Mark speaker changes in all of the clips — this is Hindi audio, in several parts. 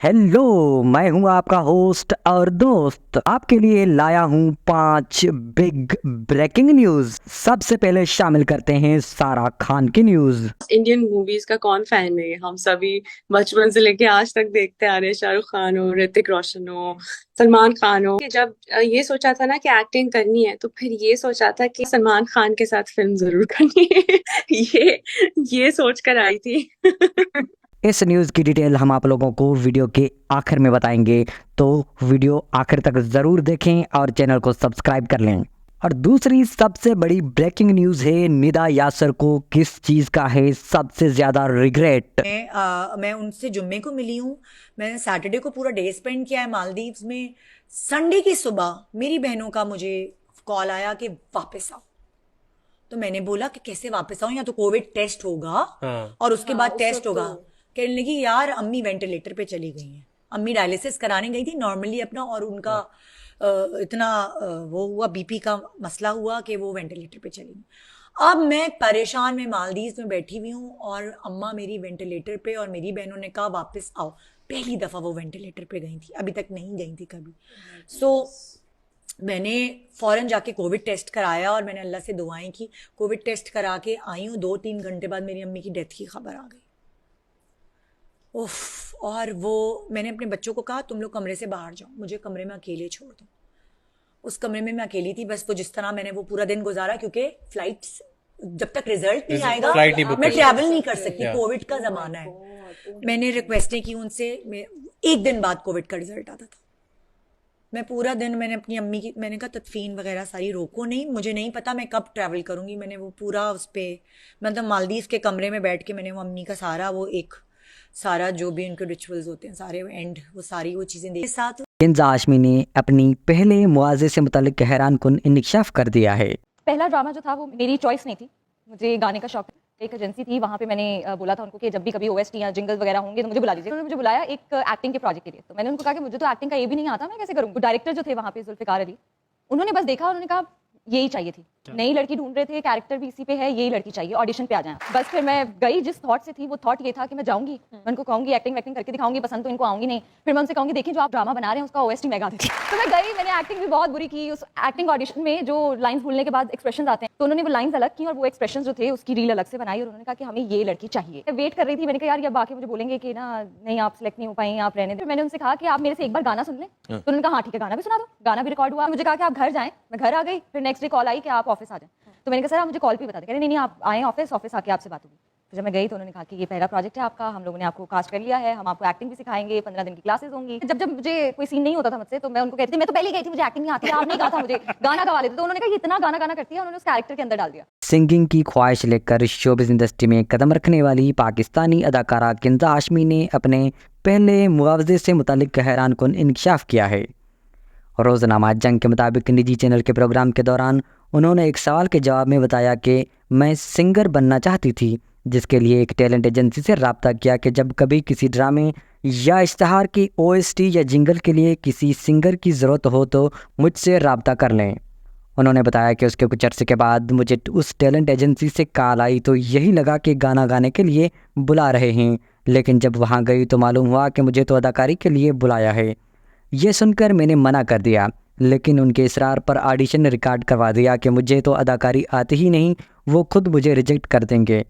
Speaker 1: हेलो, मैं हूं आपका होस्ट और दोस्त। आपके लिए लाया हूं 5 बिग ब्रेकिंग न्यूज। सबसे पहले शामिल करते हैं सारा खान की न्यूज।
Speaker 2: इंडियन मूवीज का कौन फैन है? हम सभी बचपन से लेके आज तक देखते आ रहे हैं। शाहरुख खान हो, ऋतिक रोशन हो, सलमान खान हो। कि जब ये सोचा था ना कि एक्टिंग करनी है, तो फिर ये सोचा था कि सलमान खान के साथ फिल्म जरूर करनी है। ये सोच कर आई थी।
Speaker 1: इस न्यूज की डिटेल हम आप लोगों को वीडियो के आखिर में बताएंगे, तो वीडियो आखिर तक जरूर देखें और चैनल को सब्सक्राइब कर लें। और दूसरी सबसे बड़ी ब्रेकिंग न्यूज है, निदा यासर को किस चीज का है सबसे ज्यादा रिग्रेट।
Speaker 3: मैं उनसे जुम्मे को मिली हूँ। मैंने सैटरडे को पूरा डे स्पेंड किया है मालदीव्स में। संडे की सुबह मेरी बहनों का मुझे कॉल आया कि वापस आओ। तो मैंने बोला कि कैसे वापस आऊं, या तो कोविड टेस्ट होगा और उसके बाद टेस्ट होगा। कहने लगी यार अम्मी वेंटिलेटर पे चली गई हैं। अम्मी डायलिसिस कराने गई थी नॉर्मली अपना, और उनका इतना वो हुआ, बीपी का मसला हुआ कि वो वेंटिलेटर पे चली गई। अब मैं परेशान में मालदीव में बैठी हुई हूँ और अम्मा मेरी वेंटिलेटर पे, और मेरी बहनों ने कहा वापस आओ। पहली दफा वो वेंटिलेटर पे गई थी, अभी तक नहीं गई थी कभी। सो मैंने फौरन जाके कोविड टेस्ट कराया और मैंने अल्लाह से दुआएं की। कोविड टेस्ट करा के आई हूँ, 2-3 घंटे बाद मेरी अम्मी की डेथ की खबर आ गई। उफ। और वो मैंने अपने बच्चों को कहा तुम लोग कमरे से बाहर जाओ, मुझे कमरे में अकेले छोड़ दो। उस कमरे में मैं अकेली थी। बस वो जिस तरह मैंने वो पूरा दिन गुजारा, क्योंकि फ्लाइट जब तक रिजल्ट नहीं आएगा मैं ट्रैवल नहीं कर सकती, कोविड का जमाना है। मैंने रिक्वेस्टें की उनसे। एक दिन बाद कोविड का रिजल्ट आता था। मैं पूरा दिन मैंने अपनी अम्मी की, मैंने कहा तदफीन वगैरह सारी रोको नहीं, मुझे नहीं पता मैं कब ट्रैवल करूंगी। मैंने वो पूरा उस पे, मतलब मालदीव के कमरे में बैठ के मैंने वो अम्मी का सारा वो एक सारा जो भी उनके रिचुअल्स होते हैं सारे एंड, वो सारी वो चीज़ें देख साथ।
Speaker 1: किंजा हाशमी ने अपनी पहले मुआवजे से मुतालिक हैरान कुन इंकशाफ कर दिया है।
Speaker 4: पहला ड्रामा जो था वो मेरी चॉइस नहीं थी। मुझे गाने का शौक है। एक एजेंसी थी, वहाँ पे मैंने बोला था उनको कि जब भी कभी ओएसटी या जिंगल वगैरह होंगे तो मुझे बुला लीजिए। उन्होंने मुझे बुलाया एक एक्टिंग के प्रोजेक्ट के लिए। तो मैंने उनको कहा कि मुझे तो एक्टिंग का ये भी नहीं आता, मैं कैसे करूँ। डायरेक्टर जो थे वहाँ पे जुल्फिकार अली, उन्होंने बस देखा, उन्होंने कहा यही चाहिए थी। नई लड़की ढूंढ रहे थे, कैरेक्टर भी इसी पे है, यही लड़की चाहिए, ऑडिशन पे आ जाए। बस फिर मैं गई जिस थॉट से थी, वो थॉट ये था कि मैं जाऊंगी, मैं उनको कहूंगी एक्टिंग वैक्टिंग करके दिखाऊंगी, पसंद तो इनको आऊंगी नहीं। फिर मैं उनसे कहूंगी देखिए जो आप ड्रामा बना रहे हैं उसका ओएसटी मैं गा देती। तो मैं गई, मैंने एक्टिंग भी बहुत बुरी की। उस एक्टिंग ऑडिशन में जो लाइन्स बोलने के बाद एक्सप्रेशन आते हैं, तो उन्होंने वो लाइन्स अलग की और वो एक्सप्रेशन जो थे उसकी रील अलग से बनाई, और उन्होंने कहा कि हमें ये लड़की चाहिए। मैं वेट कर रही थी, मैंने कहा यार ये बाकी मुझे बोलेंगे कि ना नहीं आप सिलेक्ट नहीं हो पाई, आप रहने दो। मैंने उनसे कहा कि आप मेरे से एक बार गाना सुन लें। तो उन्होंने कहा हाँ ठीक है, गाना भी सुना दो। गाना भी रिकॉर्ड हुआ। मुझे कहा कि आप घर जाएं। मैं घर आ गई। फिर नेक्स्ट डे कॉल आई कि आप ऑफिस आ जाएं। तो मैंने कहा सर आप मुझे कॉल पे बता दें। कह रहे नहीं आप आए ऑफिस, ऑफिस आके आपसे बात होगी। तो जब मैं गई तो उन्होंने कहा कि ये पहला प्रोजेक्ट है आपका, हम लोगों ने आपको कास्ट कर लिया है, हम आपको एक्टिंग भी सिखाएंगे, 15 दिन की क्लासेस होंगी। जब जब मुझे कोई सीन नहीं होता था मुझसे, तो मैं उनको कहती थी मैं तो पहले ही गई थी, मुझे एक्टिंग नहीं आती, आपने कहा था मुझे गाना गवा लेते। तो उन्होंने कहा इतना गाना गाना करती है, उन्होंने उस कैरेक्टर के अंदर डाल दिया।
Speaker 1: सिंगिंग की ख्वाहिश लेकर शोबिज़ इंडस्ट्री में कदम रखने वाली पाकिस्तानी अदाकारा किंजा हाशमी ने अपने पहले मुआवजे से मुतालिक हैरान कुन इंकशाफ किया है। रोज़नामा जंग के मुताबिक निजी चैनल के प्रोग्राम के दौरान उन्होंने एक सवाल के जवाब में बताया कि मैं सिंगर बनना चाहती थी, जिसके लिए एक टैलेंट एजेंसी से रब्ता किया कि जब कभी किसी ड्रामे या इश्तहार की ओएसटी या जिंगल के लिए किसी सिंगर की ज़रूरत हो तो मुझसे रब्ता कर लें। उन्होंने बताया कि उसके कुछ अरसे के बाद मुझे उस टैलेंट एजेंसी से कॉल आई तो यही लगा कि गाना गाने के लिए बुला रहे हैं, लेकिन जब वहाँ गई तो मालूम हुआ कि मुझे तो अदाकारी के लिए बुलाया है। ये सुनकर मैंने मना कर दिया, लेकिन उनके इसरार पर ऑडिशन रिकॉर्ड करवा दिया कि मुझे तो अदाकारी आती ही नहीं, वो खुद मुझे रिजेक्ट कर देंगे।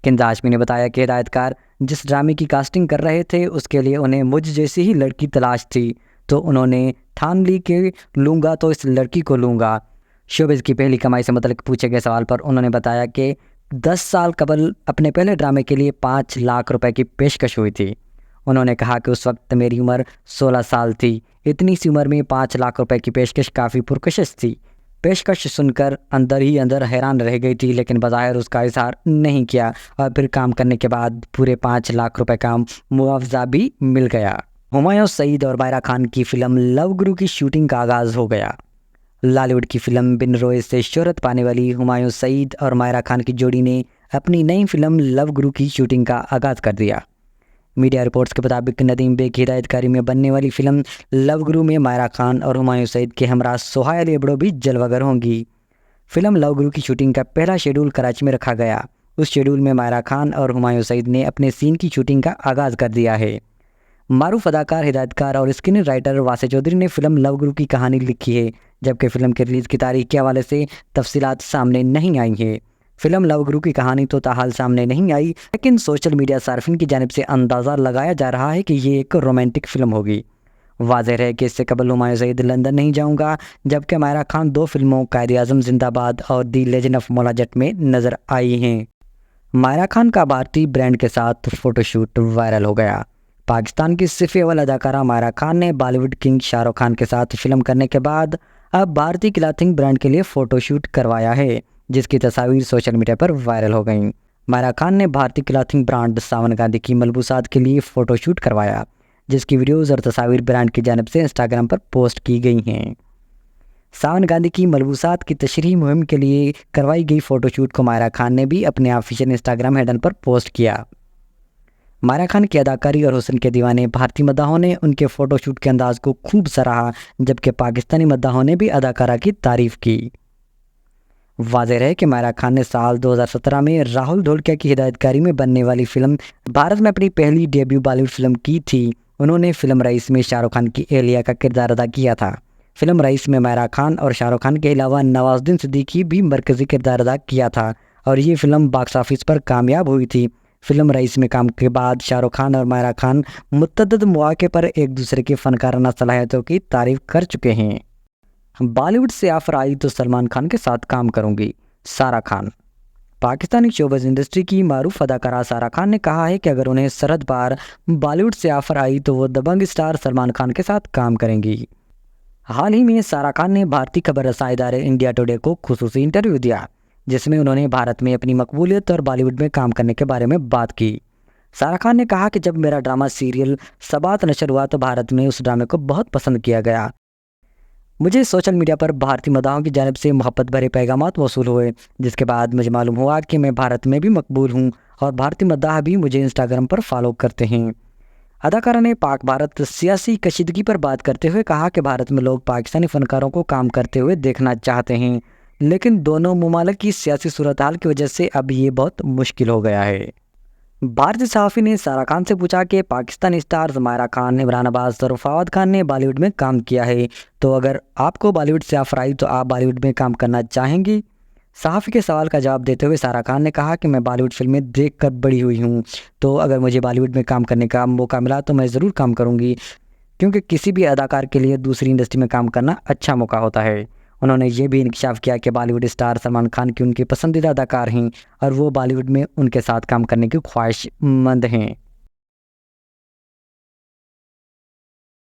Speaker 1: किंजा हाशमी ने बताया कि हिदायतकार जिस ड्रामे की कास्टिंग कर रहे थे उसके लिए उन्हें मुझ जैसी ही लड़की तलाश थी, तो उन्होंने ठान ली कि लूँगा तो इस लड़की को लूँगा। शोबिज़ की पहली कमाई से मतलब पूछे गए सवाल पर उन्होंने बताया कि 10 साल कबल अपने पहले ड्रामे के लिए 5 लाख रुपए की पेशकश हुई थी। उन्होंने कहा कि उस वक्त मेरी उम्र 16 साल थी। इतनी सी उम्र में 5 लाख रुपए की पेशकश काफ़ी पुरकशिश थी। पेशकश सुनकर अंदर ही अंदर हैरान रह गई थी, लेकिन बज़ाहिर उसका इज़हार नहीं किया और फिर काम करने के बाद पूरे 5 लाख रुपए का मुआवजा भी मिल गया। हुमायूं सईद और मायरा खान की फिल्म लव गुरु की शूटिंग का आगाज़ हो गया। लॉलीवुड की फिल्म बिन रोए से शोहरत पाने वाली हुमायूं सईद और मायरा खान की जोड़ी ने अपनी नई फिल्म लव गुरु की शूटिंग का आगाज़ कर दिया। मीडिया रिपोर्ट्स के मुताबिक नदीम बेग की हिदायतकारी में बनने वाली फिल्म लव गुरु में मायरा खान और हुमायूं सईद के हमरा सोहाय अली अबड़ो भी जलवागर होंगी। फिल्म लव गुरु की शूटिंग का पहला शेड्यूल कराची में रखा गया। उस शेड्यूल में मायरा खान और हुमायूं सईद ने अपने सीन की शूटिंग का आगाज़ कर दिया है। मारूफ अदाकार, हिदायतकार और स्क्रीन राइटर वासे चौधरी ने फिल्म लव गुरु की कहानी लिखी है, जबकि फिल्म के रिलीज़ की तारीख के हवाले से तफसीलात सामने नहीं आई हैं। फिल्म लव गुरु की कहानी तो ताहाल सामने नहीं आई, लेकिन सोशल मीडिया सार्फिन की जानिब से अंदाज़ा लगाया जा रहा है कि ये एक रोमांटिक फिल्म होगी। वाज़ेह है कि इससे कबल हुमायूं सईद लंदन नहीं जाऊंगा, जबकि मायरा खान 2 फिल्मों कायद-ए-आज़म जिंदाबाद और दी लेजेंड ऑफ मौला जट में नजर आई हैं। मायरा खान का भारतीय ब्रांड के साथ फोटोशूट वायरल हो गया। पाकिस्तान की सिफ़े अव्वल अदाकारा मायरा खान ने बॉलीवुड किंग शाहरुख खान के साथ फिल्म करने के बाद अब भारतीय क्लॉथिंग ब्रांड के लिए फ़ोटोशूट करवाया है, जिसकी तस्वीर सोशल मीडिया पर वायरल हो गई। मायरा खान ने भारतीय क्लॉथिंग ब्रांड सावन गांधी की मलबूसात के लिए फ़ोटोशूट करवाया, जिसकी वीडियोज़ और तस्वीर ब्रांड की जानिब से इंस्टाग्राम पर पोस्ट की गई हैं। सावन गांधी की मलबूसात की तशरीह मुहिम के लिए करवाई गई फ़ोटोशूट को मायरा खान ने भी अपने ऑफिशियल इंस्टाग्राम हैंडल पर पोस्ट किया। मायरा खान की अदाकारी और हुस्न के दीवाने भारतीय मद्दाहों ने उनके फ़ोटोशूट के अंदाज को खूब सराहा, जबकि पाकिस्तानी मद्दाहों ने भी अदाकारा की तारीफ़ की। वाज़ेह है कि मायरा खान ने साल 2017 में राहुल ढोलकिया की हिदायतकारी में बनने वाली फ़िल्म भारत में अपनी पहली डेब्यू बॉलीवुड फिल्म की थी। उन्होंने फिल्म रईस में शाहरुख खान की एलिया का किरदार अदा किया था। फिल्म रईस में मायरा खान और शाहरुख खान के अलावा नवाजुद्दीन सिद्दीकी भी मरकज़ी किरदार अदा किया था और ये फिल्म बॉक्स ऑफिस पर कामयाब हुई थी। फिल्म रईस में काम के बाद शाहरुख खान और मायरा खान मुतअद्दिद मौके पर एक दूसरे की फ़नकाराना सलाहियतों की तारीफ़ कर चुके हैं। बॉलीवुड से ऑफर आई तो सलमान खान के साथ काम करूंगी, सारा खान। पाकिस्तानी शोबिज़ इंडस्ट्री की मारूफ अदाकारा सारा खान ने कहा है कि अगर उन्हें सरहद पार बॉलीवुड से ऑफर आई तो वो दबंग स्टार सलमान खान के साथ काम करेंगी। हाल ही में सारा खान ने भारतीय खबर रसाई इदारे इंडिया टुडे को खुसूसी इंटरव्यू दिया, जिसमें उन्होंने भारत में अपनी मकबूलियत और बॉलीवुड में काम करने के बारे में बात की। सारा खान ने कहा कि जब मेरा ड्रामा सीरियल सबात नशर हुआ तो भारत में उस ड्रामे को बहुत पसंद किया गया। मुझे सोशल मीडिया पर भारतीय मदाहों की जानिब से मोहब्बत भरे पैगामात मौसूल हुए, जिसके बाद मुझे मालूम हुआ कि मैं भारत में भी मकबूल हूँ और भारतीय मद्दाह भी मुझे इंस्टाग्राम पर फॉलो करते हैं। अदाकारा ने पाक भारत सियासी कशीदगी पर बात करते हुए कहा कि भारत में लोग पाकिस्तानी फ़नकारों को काम करते हुए देखना चाहते हैं, लेकिन दोनों ममालिक की सियासी सूरत हाल की वजह से अब ये बहुत मुश्किल हो गया है। भारतीय सहाफ़ी ने सारा खान से पूछा कि पाकिस्तानी स्टार्स मायरा खान, इमरान अब्बास और फवाद खान ने बॉलीवुड में काम किया है, तो अगर आपको बॉलीवुड से ऑफर आई तो आप बॉलीवुड में काम करना चाहेंगी? सहाफ़ी के सवाल का जवाब देते हुए सारा खान ने कहा कि मैं बॉलीवुड फिल्में देखकर बड़ी हुई हूँ, तो अगर मुझे बॉलीवुड में काम करने का मौका मिला तो मैं ज़रूर काम करूँगी, क्योंकि किसी भी अदाकार के लिए दूसरी इंडस्ट्री में काम करना अच्छा मौका होता है। उन्होंने ये भी इंकशाफ किया कि बॉलीवुड स्टार सलमान खान की उनके पसंदीदा अदाकार हैं और वो बॉलीवुड में उनके साथ काम करने की ख्वाहिशमंद हैं।